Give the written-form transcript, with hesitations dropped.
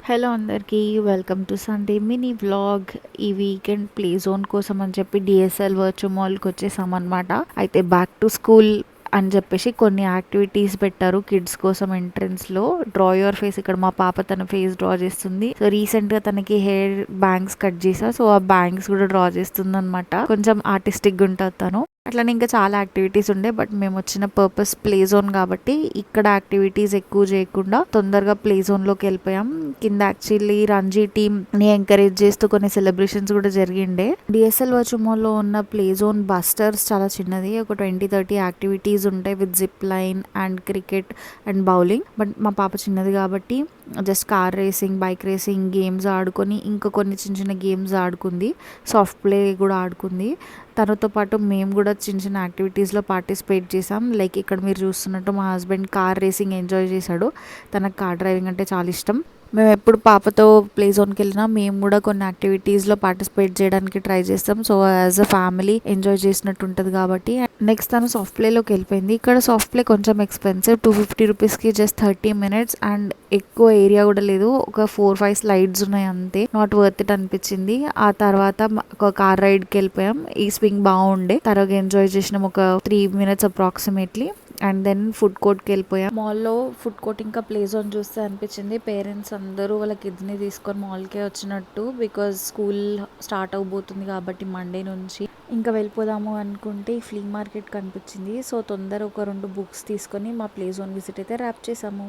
Hello అందరికీ welcome to Sunday mini vlog. ఈ weekend play zone కోసం అని చెప్పి డిఎస్ఎల్ వర్చువల్ మాల్కి వచ్చేసామన్నమాట. అయితే బ్యాక్ టు స్కూల్ అని చెప్పేసి కొన్ని యాక్టివిటీస్ పెట్టారు కిడ్స్ కోసం. ఎంట్రన్స్ లో డ్రా యువర్ ఫేస్, ఇక్కడ మా పాప తన ఫేస్ డ్రా చేస్తుంది. సో రీసెంట్ గా తనకి హెయిర్ బ్యాంగ్స్ కట్ చేసా, సో ఆ బ్యాంగ్స్ కూడా డ్రా చేస్తుంది అనమాట. కొంచెం ఆర్టిస్టిక్ గా ఉంటుంది తను. అట్లనే ఇంకా చాలా యాక్టివిటీస్ ఉండే, బట్ మేము వచ్చిన పర్పస్ ప్లే జోన్ కాబట్టి ఇక్కడ యాక్టివిటీస్ ఎక్కువ చేయకుండా తొందరగా ప్లే జోన్ లోకి వెళ్ళిపోయాం. కింద యాక్చువల్లీ రంజీ టీమ్ ని ఎంకరేజ్ చేస్తూ కొన్ని సెలబ్రేషన్స్ కూడా జరిగిండే. డిఎస్ఎల్ వర్చువల్ లో ఉన్న ప్లే జోన్ బస్టర్స్ చాలా చిన్నది, ఒక 20-30 యాక్టివిటీస్ ఉంటాయి with zip line and cricket and bowling. But మా పాప చిన్నది కాబట్టి just car racing, bike racing games ఆడుకొని ఇంకా కొన్ని చిన్న చిన్న గేమ్స్ ఆడుకుంది. సాఫ్ట్ ప్లే కూడా ఆడుకుంది. తనతో పాటు మేము కూడా చిన్న చిన్న యాక్టివిటీస్లో పార్టిసిపేట్ చేసాం. లైక్ ఇక్కడ మీరు చూస్తున్నట్టు మా హస్బెండ్ కార్ రేసింగ్ ఎంజాయ్ చేశాడు. తనకు కార్ డ్రైవింగ్ అంటే చాలా ఇష్టం. మేము ఎప్పుడు పాపతో ప్లే జోన్కి వెళ్ళినా మేము కూడా కొన్ని యాక్టివిటీస్లో పార్టిసిపేట్ చేయడానికి ట్రై చేస్తాం. So as a family enjoy చేసినట్టు ఉంటుంది కాబట్టి. నెక్స్ట్ తను సాఫ్ట్ ప్లేలోకి వెళ్ళిపోయింది. ఇక్కడ సాఫ్ట్ ప్లే కొంచెం ఎక్స్పెన్సివ్, 250 రూపీస్కి జస్ట్ 30 మినిట్స్ అండ్ ఎక్కువ ఏరియా కూడా లేదు. ఒక 4-5 స్లైడ్స్ ఉన్నాయి అంతే. నాట్ వర్త్ ఇట్ అనిపించింది. ఆ తర్వాత ఒక కార్ రైడ్కి వెళ్ళిపోయాం. ఈ స్వింగ్ బాగుండే, తర్వాత ఎంజాయ్ చేసినాం ఒక 3 minutes approximately. And then food కోర్ట్కి వెళ్ళిపోయాం. మాల్లో ఫుడ్ కోర్ట్ ఇంకా ప్లే జోన్ చూస్తే అనిపించింది పేరెంట్స్ అందరూ వాళ్ళ కిడ్స్ని తీసుకొని మాల్కే వచ్చినట్టు. బికాజ్ స్కూల్ స్టార్ట్ అవబోతుంది కాబట్టి మండే నుంచి ఇంకా వెళ్ళిపోదాము అనుకుంటే ఈ ఫ్లీ మార్కెట్ కనిపించింది. సో తొందర ఒక 2 బుక్స్ తీసుకొని మా ప్లే జోన్ విజిట్ అయితే ర్యాప్ చేసాము.